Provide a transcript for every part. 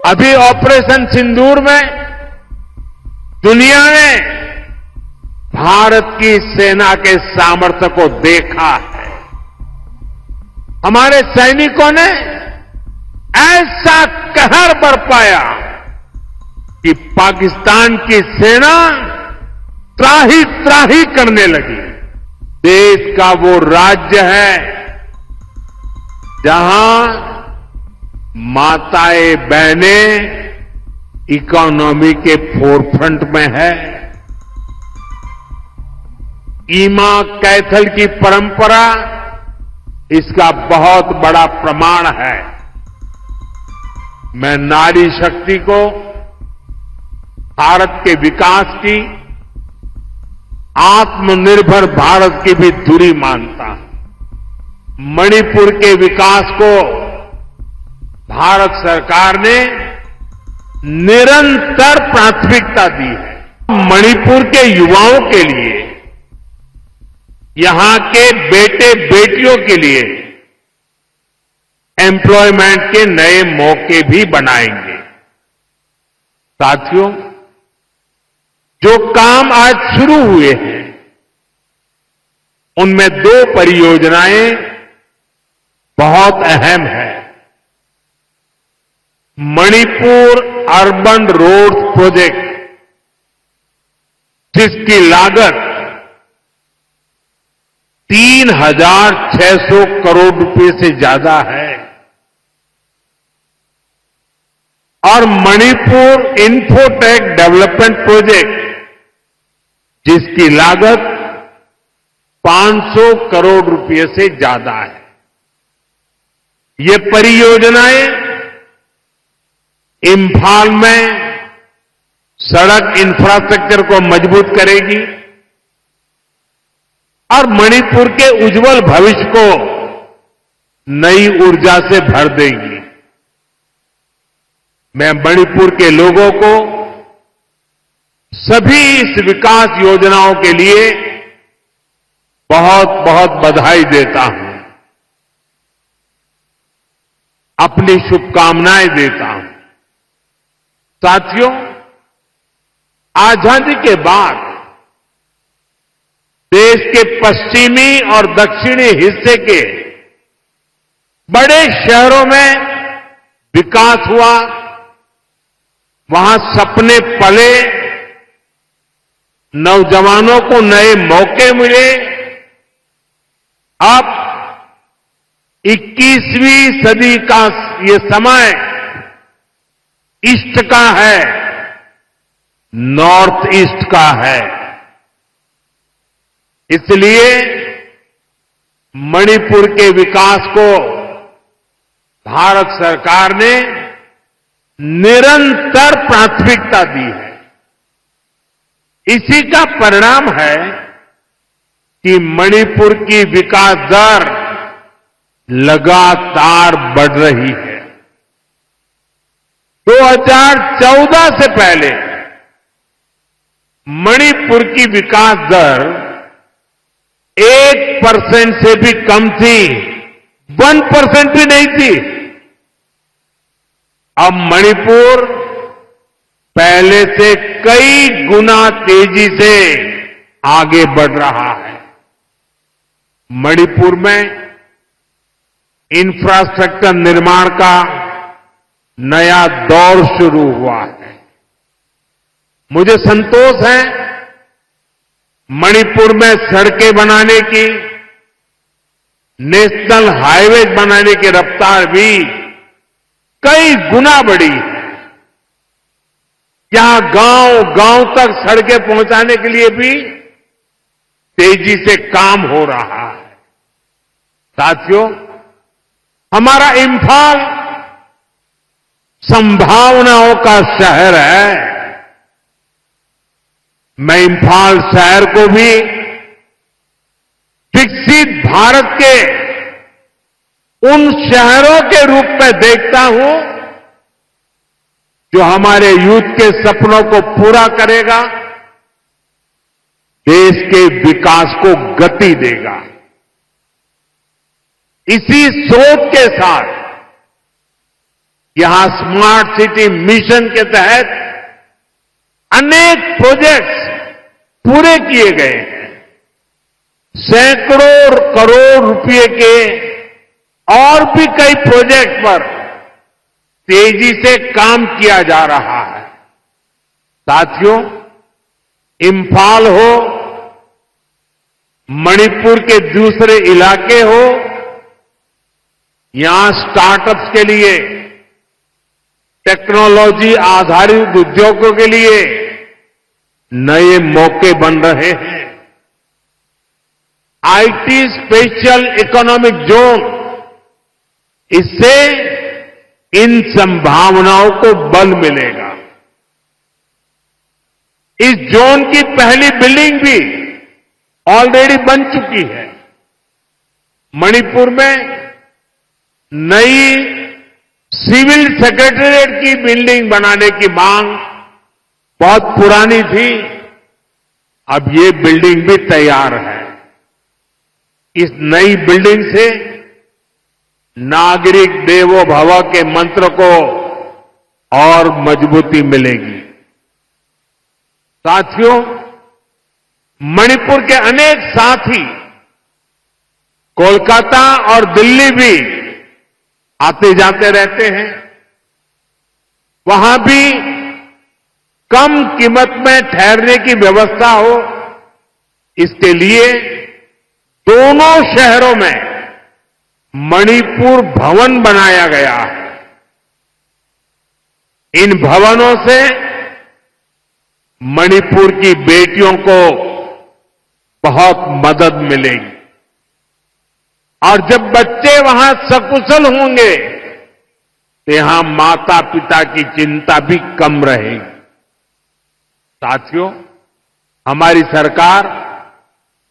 अभी ऑपरेशन सिंदूर में दुनिया ने भारत की सेना के सामर्थ्य को देखा है। हमारे सैनिकों ने ऐसा कहर बरपाया कि पाकिस्तान की सेना त्राही त्राही करने लगी। देश का वो राज्य है जहां माताएं बहनें इकोनॉमी के फोरफ्रंट में है। ईमा कैथल की परंपरा इसका बहुत बड़ा प्रमाण है। मैं नारी शक्ति को भारत के विकास की, आत्मनिर्भर भारत की भी धुरी मानता हूं। मणिपुर के विकास को भारत सरकार ने निरंतर प्राथमिकता दी है। मणिपुर के युवाओं के लिए, यहां के बेटे बेटियों के लिए एम्प्लॉयमेंट के नए मौके भी बनाएंगे। साथियों, जो काम आज शुरू हुए हैं उनमें 2 परियोजनाएं बहुत अहम है। मणिपुर अर्बन रोड प्रोजेक्ट, जिसकी लागत 3,600 करोड़ रुपए से ज्यादा है, और मणिपुर इंफोटेक डेवलपमेंट प्रोजेक्ट, जिसकी लागत 500 करोड़ रुपए से ज्यादा है। ये परियोजनाएं इंफाल में सड़क इंफ्रास्ट्रक्चर को मजबूत करेगी और मणिपुर के उज्जवल भविष्य को नई ऊर्जा से भर देगी। मैं मणिपुर के लोगों को सभी इस विकास योजनाओं के लिए बहुत बहुत बधाई देता हूं, अपनी शुभकामनाएं देता हूं। साथियों, आजादी के बाद देश के पश्चिमी और दक्षिणी हिस्से के बड़े शहरों में विकास हुआ, वहां सपने पले, नौजवानों को नए मौके मिले। अब 21वीं सदी का ये समय ईस्ट का है, नॉर्थ ईस्ट का है। इसलिए मणिपुर के विकास को भारत सरकार ने निरंतर प्राथमिकता दी है। इसी का परिणाम है कि मणिपुर की विकास दर लगातार बढ़ रही है। 2014 से पहले मणिपुर की विकास दर 1% से भी कम थी, 1% भी नहीं थी। अब मणिपुर पहले से कई गुना तेजी से आगे बढ़ रहा है। मणिपुर में इंफ्रास्ट्रक्चर निर्माण का नया दौर शुरू हुआ है। मुझे संतोष है, मणिपुर में सड़कें बनाने की, नेशनल हाईवे बनाने की रफ्तार भी कई गुना बढ़ी है। यहां गांव-गांव तक सड़कें पहुंचाने के लिए भी तेजी से काम हो रहा है। साथियों, हमारा इंफाल संभावनाओं का शहर है। मैं इंफाल शहर को भी विकसित भारत के उन शहरों के रूप में देखता हूं जो हमारे यूथ के सपनों को पूरा करेगा, देश के विकास को गति देगा। इसी सोच के साथ यहां स्मार्ट सिटी मिशन के तहत अनेक प्रोजेक्ट्स पूरे किए गए हैं। सैकड़ों करोड़ रुपए के और भी कई प्रोजेक्ट पर तेजी से काम किया जा रहा है। साथियों, इंफाल हो, मणिपुर के दूसरे इलाके हो, यहां स्टार्टअप्स के लिए, टेक्नोलॉजी आधारित उद्योगों के लिए नए मौके बन रहे हैं। आईटी स्पेशल इकोनॉमिक जोन, इससे इन संभावनाओं को बल मिलेगा। इस जोन की पहली बिल्डिंग भी ऑलरेडी बन चुकी है। मणिपुर में नई सिविल सेक्रेटेरिएट की बिल्डिंग बनाने की मांग बहुत पुरानी थी। अब ये बिल्डिंग भी तैयार है। इस नई बिल्डिंग से नागरिक देवो भव के मंत्र को और मजबूती मिलेगी। साथियों, मणिपुर के अनेक साथी कोलकाता और दिल्ली भी आते जाते रहते हैं। वहां भी कम कीमत में ठहरने की व्यवस्था हो, इसके लिए दोनों शहरों में मणिपुर भवन बनाया गया है। इन भवनों से मणिपुर की बेटियों को बहुत मदद मिलेगी और जब बच्चे वहां सकुशल होंगे तो यहां माता पिता की चिंता भी कम रहेगी। साथियों, हमारी सरकार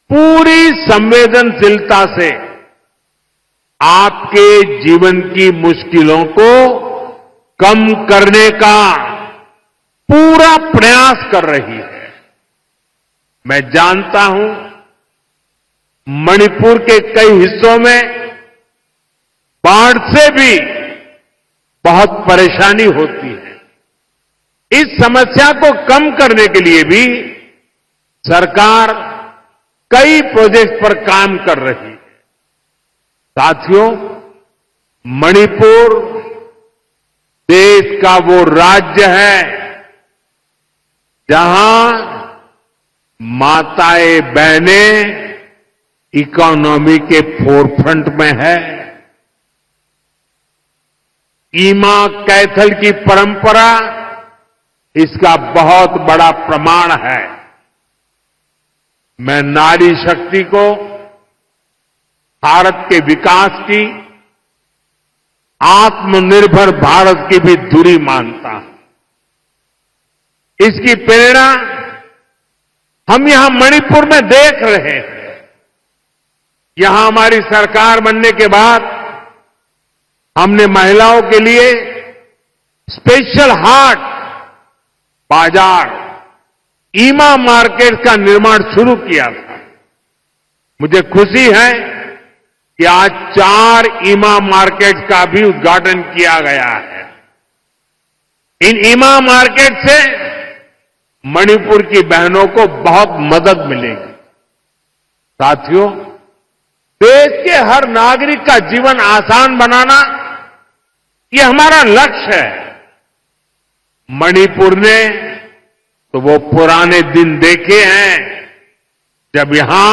पूरी संवेदनशीलता से आपके जीवन की मुश्किलों को कम करने का पूरा प्रयास कर रही है। मैं जानता हूं, मणिपुर के कई हिस्सों में बाढ़ से भी बहुत परेशानी होती है। इस समस्या को कम करने के लिए भी सरकार कई प्रोजेक्ट पर काम कर रही है। साथियों, मणिपुर देश का वो राज्य है जहां माताएं बहनें इकोनॉमी के फोरफ्रंट में है। ईमा कैथल की परंपरा इसका बहुत बड़ा प्रमाण है। मैं नारी शक्ति को भारत के विकास की, आत्मनिर्भर भारत की भी धुरी मानता हूं। इसकी प्रेरणा हम यहां मणिपुर में देख रहे हैं। यहां हमारी सरकार बनने के बाद हमने महिलाओं के लिए स्पेशल हाट, बाजार, ईमा मार्केट का निर्माण शुरू किया था। मुझे खुशी है कि आज 4 ईमा मार्केट का भी उद्घाटन किया गया है। इन ईमा मार्केट से मणिपुर की बहनों को बहुत मदद मिलेगी। साथियों, देश के हर नागरिक का जीवन आसान बनाना ये हमारा लक्ष्य है। मणिपुर ने तो वो पुराने दिन देखे हैं जब यहां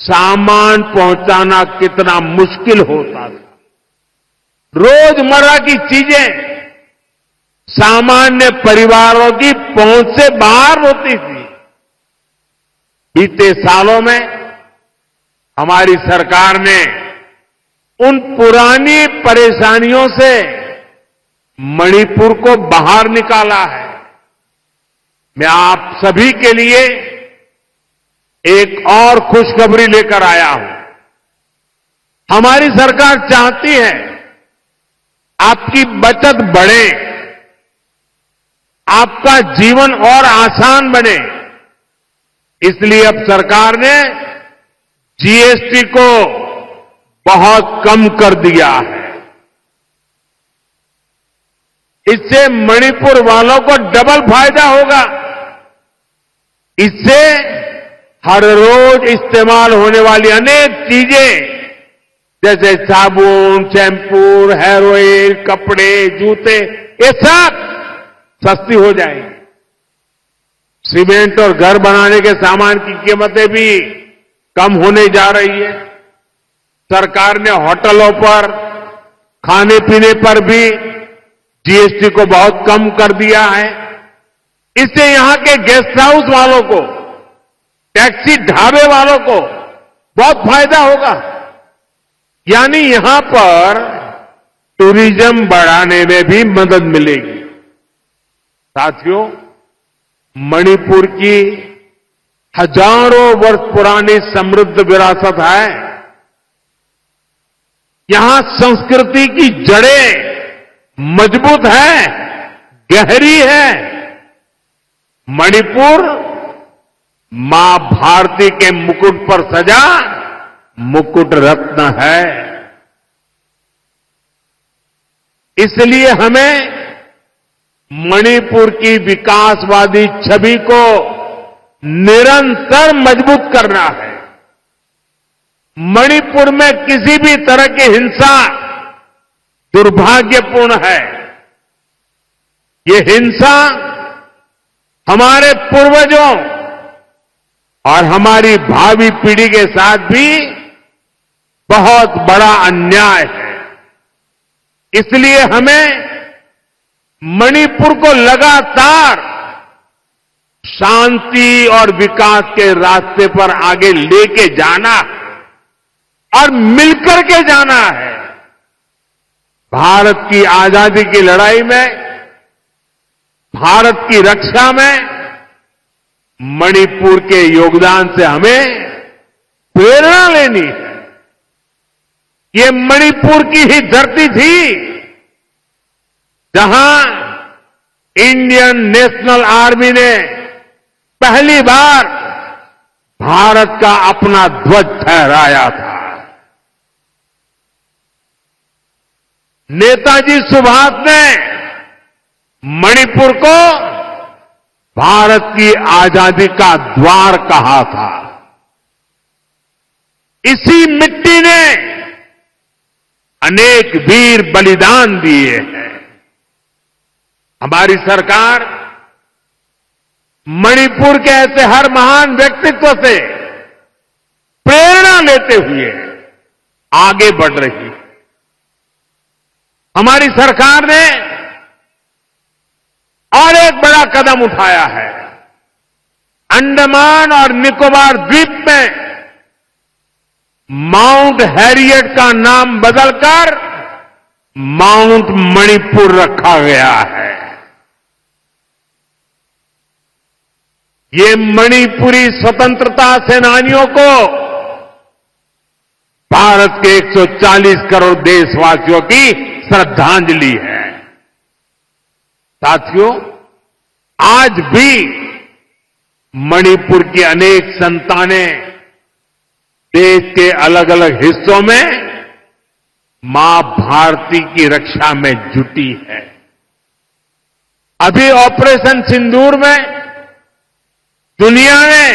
सामान पहुंचाना कितना मुश्किल होता था। रोजमर्रा की चीजें सामान्य परिवारों की पहुंच से बाहर होती थी। बीते सालों में हमारी सरकार ने उन पुरानी परेशानियों से मणिपुर को बाहर निकाला है। मैं आप सभी के लिए एक और खुशखबरी लेकर आया हूं। हमारी सरकार चाहती है आपकी बचत बढ़े, आपका जीवन और आसान बने। इसलिए अब सरकार ने जीएसटी को बहुत कम कर दिया है। इससे मणिपुर वालों को डबल फायदा होगा। इससे हर रोज इस्तेमाल होने वाली अनेक चीजें जैसे साबुन, शैम्पू, हेयर ऑयल, कपड़े, जूते, ये सब सस्ती हो जाएगी। सीमेंट और घर बनाने के सामान की कीमतें भी कम होने जा रही है। सरकार ने होटलों पर, खाने पीने पर भी जीएसटी को बहुत कम कर दिया है। इससे यहां के गेस्ट हाउस वालों को, टैक्सी ढाबे वालों को बहुत फायदा होगा। यानी यहां पर टूरिज्म बढ़ाने में भी मदद मिलेगी। साथियों, मणिपुर की हजारों वर्ष पुरानी समृद्ध विरासत है। यहां संस्कृति की जड़ें मजबूत है, गहरी है। मणिपुर मां भारती के मुकुट पर सजा मुकुट रत्न है। इसलिए हमें मणिपुर की विकासवादी छवि को निरंतर मजबूत करना है। मणिपुर में किसी भी तरह की हिंसा दुर्भाग्यपूर्ण है। ये हिंसा हमारे पूर्वजों और हमारी भावी पीढ़ी के साथ भी बहुत बड़ा अन्याय है। इसलिए हमें मणिपुर को लगातार शांति और विकास के रास्ते पर आगे लेके जाना और मिलकर के जाना है। भारत की आजादी की लड़ाई में, भारत की रक्षा में मणिपुर के योगदान से हमें प्रेरणा लेनी है। ये मणिपुर की ही धरती थी जहां इंडियन नेशनल आर्मी ने पहली बार भारत का अपना ध्वज फहराया था। नेताजी सुभाष ने मणिपुर को भारत की आजादी का द्वार कहा था। इसी मिट्टी ने अनेक वीर बलिदान दिए हैं। हमारी सरकार मणिपुर के ऐसे हर महान व्यक्तित्व से प्रेरणा लेते हुए आगे बढ़ रही है। हमारी सरकार ने और एक बड़ा कदम उठाया है। अंडमान और निकोबार द्वीप में माउंट हैरियट का नाम बदलकर माउंट मणिपुर रखा गया है। ये मणिपुरी स्वतंत्रता सेनानियों को भारत के 140 करोड़ देशवासियों की श्रद्धांजलि है। साथियों, आज भी मणिपुर की अनेक संतानें देश के अलग अलग हिस्सों में मां भारती की रक्षा में जुटी है। अभी ऑपरेशन सिंदूर में दुनिया ने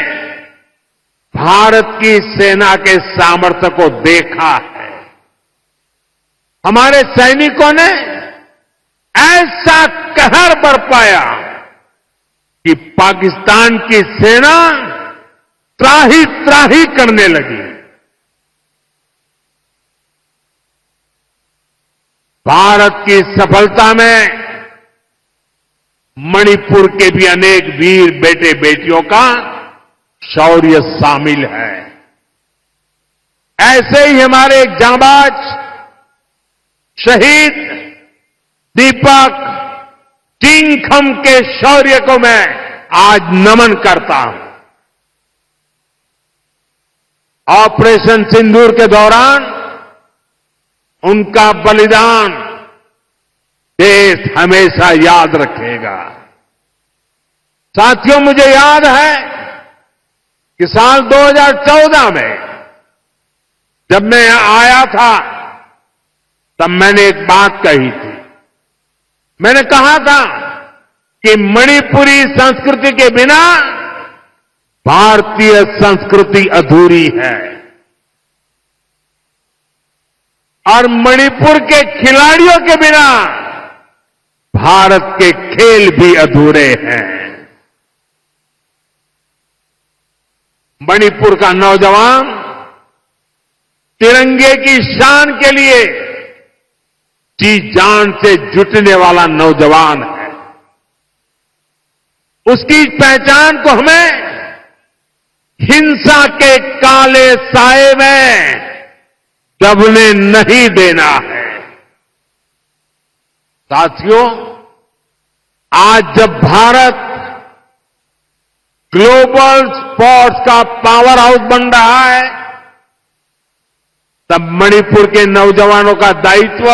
भारत की सेना के सामर्थ्य को देखा है। हमारे सैनिकों ने ऐसा कहर बरपाया कि पाकिस्तान की सेना त्राही त्राही करने लगी। भारत की सफलता में मणिपुर के भी अनेक वीर बेटे बेटियों का शौर्य शामिल है। ऐसे ही हमारे एक जांबाज शहीद दीपक टिंखम के शौर्य को मैं आज नमन करता हूं। ऑपरेशन सिंदूर के दौरान उनका बलिदान देश हमेशा याद रखेगा। साथियों, मुझे याद है कि साल 2014 में जब मैं यहां आया था तब मैंने एक बात कही थी मैंने कहा था कि मणिपुरी संस्कृति के बिना भारतीय संस्कृति अधूरी है और मणिपुर के खिलाड़ियों के बिना भारत के खेल भी अधूरे हैं। मणिपुर का नौजवान तिरंगे की शान के लिए जी जान से जुटने वाला नौजवान है। उसकी पहचान को हमें हिंसा के काले साए में दबने नहीं देना है। साथियों, आज जब भारत ग्लोबल स्पोर्ट्स का पावर हाउस बन रहा है, तब मणिपुर के नौजवानों का दायित्व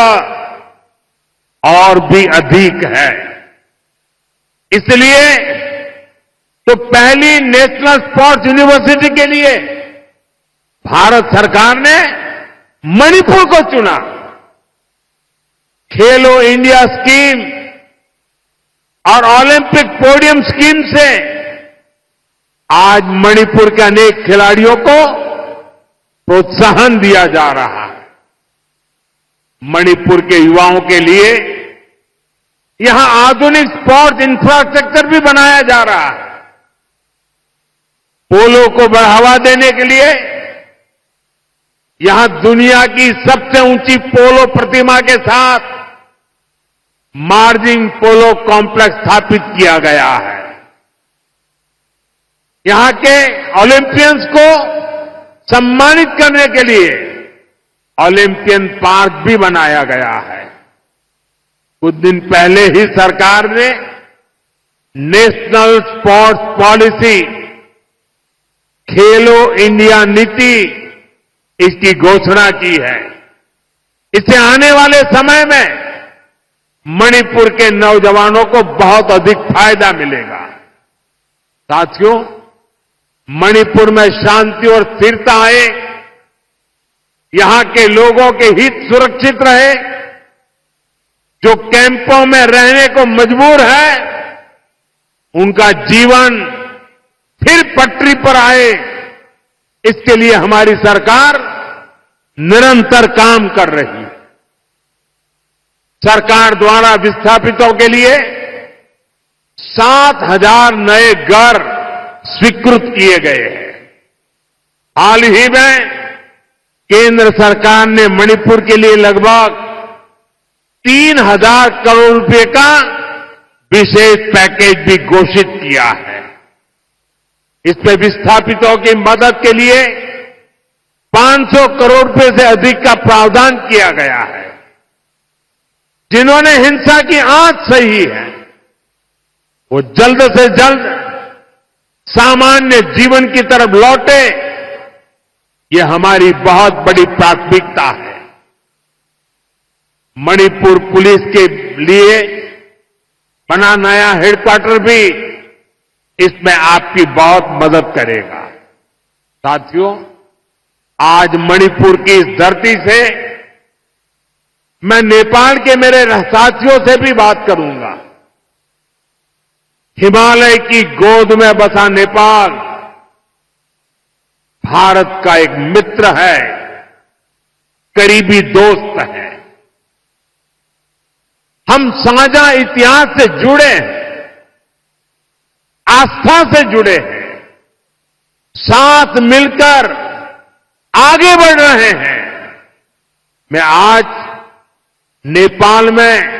और भी अधिक है। इसलिए तो पहली नेशनल स्पोर्ट्स यूनिवर्सिटी के लिए भारत सरकार ने मणिपुर को चुना। खेलो इंडिया स्कीम और ओलंपिक पोडियम स्कीम से आज मणिपुर के अनेक खिलाड़ियों को प्रोत्साहन दिया जा रहा है। मणिपुर के युवाओं के लिए यहां आधुनिक स्पोर्ट्स इंफ्रास्ट्रक्चर भी बनाया जा रहा है। पोलो को बढ़ावा देने के लिए यहां दुनिया की सबसे ऊंची पोलो प्रतिमा के साथ मार्जिंग पोलो कॉम्प्लेक्स स्थापित किया गया है। यहां के ओलंपियंस को सम्मानित करने के लिए ओलंपियन पार्क भी बनाया गया है। कुछ दिन पहले ही सरकार ने नेशनल स्पोर्ट्स पॉलिसी खेलो इंडिया नीति इसकी घोषणा की है। इससे आने वाले समय में मणिपुर के नौजवानों को बहुत अधिक फायदा मिलेगा। साथियों, मणिपुर में शांति और स्थिरता आए, यहां के लोगों के हित सुरक्षित रहे, जो कैंपों में रहने को मजबूर है उनका जीवन फिर पटरी पर आए, इसके लिए हमारी सरकार निरंतर काम कर रही है। सरकार द्वारा विस्थापितों के लिए 7,000 नए घर स्वीकृत किए गए हैं। हाल ही में केंद्र सरकार ने मणिपुर के लिए लगभग 3,000 करोड़ रुपए का विशेष पैकेज भी घोषित किया है। इसमें विस्थापितों की मदद के लिए 500 करोड़ रुपए से अधिक का प्रावधान किया गया है। जिन्होंने हिंसा की आंच सही है वो जल्द से जल्द सामान्य जीवन की तरफ लौटे, ये हमारी बहुत बड़ी प्राथमिकता है। मणिपुर पुलिस के लिए बना नया हेडक्वार्टर भी इसमें आपकी बहुत मदद करेगा। साथियों, आज मणिपुर की इस धरती से मैं नेपाल के मेरे साथियों से भी बात करूंगा। हिमालय की गोद में बसा नेपाल भारत का एक मित्र है, करीबी दोस्त है। हम साझा इतिहास से जुड़े हैं, आस्था से जुड़े हैं, साथ मिलकर आगे बढ़ रहे हैं। मैं आज नेपाल में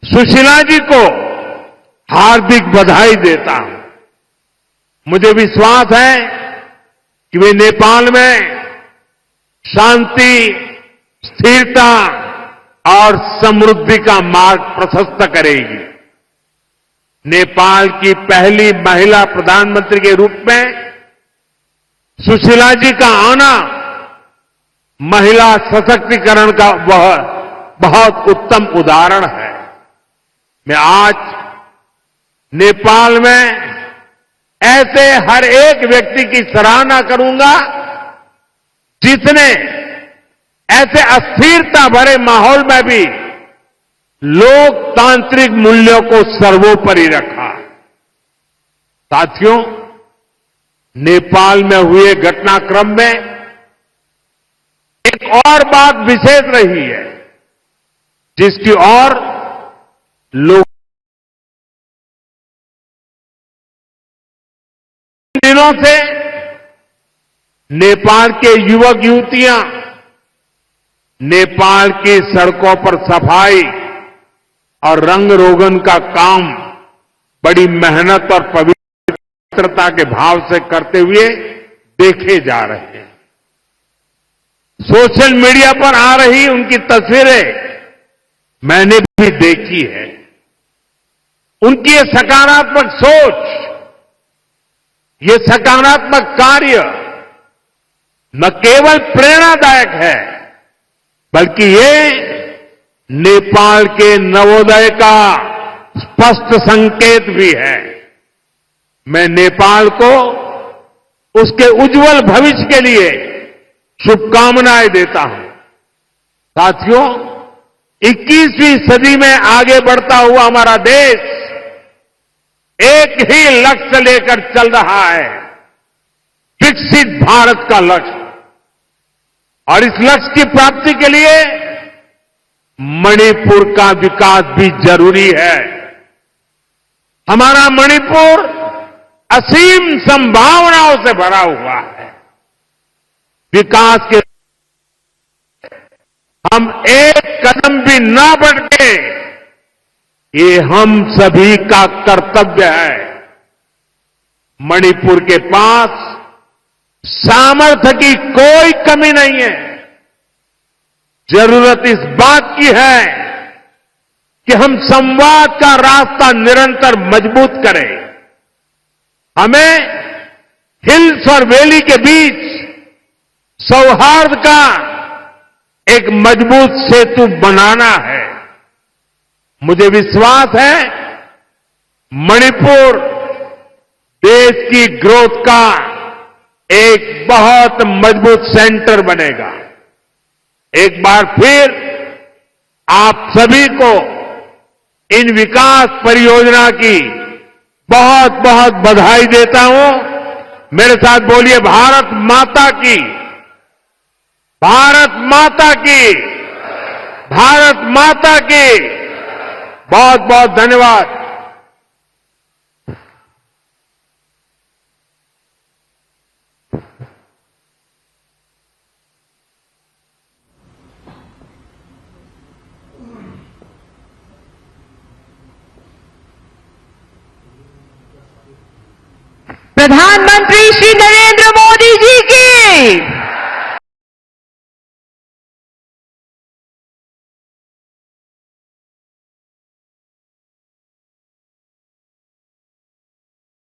सुशीला जी को हार्दिक बधाई देता हूं। मुझे विश्वास है कि वे नेपाल में शांति, स्थिरता और समृद्धि का मार्ग प्रशस्त करेगी। नेपाल की पहली महिला प्रधानमंत्री के रूप में सुशीला जी का आना महिला सशक्तिकरण का वह बहुत उत्तम उदाहरण है। मैं आज नेपाल में ऐसे हर एक व्यक्ति की सराहना करूंगा जिसने ऐसे अस्थिरता भरे माहौल में भी लोकतांत्रिक मूल्यों को सर्वोपरि रखा। साथियों, नेपाल में हुए घटनाक्रम में एक और बात विशेष रही है जिसकी ओर लोग दिनों से नेपाल के युवक युवतियां नेपाल की सड़कों पर सफाई और रंग रोगन का काम बड़ी मेहनत और पवित्रता के भाव से करते हुए देखे जा रहे हैं। सोशल मीडिया पर आ रही उनकी तस्वीरें मैंने भी देखी है। उनकी ये सकारात्मक सोच, ये सकारात्मक कार्य न केवल प्रेरणादायक है बल्कि ये नेपाल के नवोदय का स्पष्ट संकेत भी है। मैं नेपाल को उसके उज्जवल भविष्य के लिए शुभकामनाएं देता हूं। साथियों, 21वीं सदी में आगे बढ़ता हुआ हमारा देश एक ही लक्ष्य लेकर चल रहा है, विकसित भारत का लक्ष्य। और इस लक्ष्य की प्राप्ति के लिए मणिपुर का विकास भी जरूरी है। हमारा मणिपुर असीम संभावनाओं से भरा हुआ है। विकास के हम एक कदम भी न बढ़ के, ये हम सभी का कर्तव्य है। मणिपुर के पास सामर्थ्य की कोई कमी नहीं है। जरूरत इस बात की है कि हम संवाद का रास्ता निरंतर मजबूत करें। हमें हिल्स और वैली के बीच सौहार्द का एक मजबूत सेतु बनाना है। मुझे विश्वास है मणिपुर देश की ग्रोथ का एक बहुत मजबूत सेंटर बनेगा। एक बार फिर आप सभी को इन विकास परियोजना की बहुत बहुत बधाई देता हूं। मेरे साथ बोलिए, भारत माता की, भारत माता की, भारत माता की। बहुत बहुत धन्यवाद। प्रधानमंत्री श्री नरेंद्र मोदी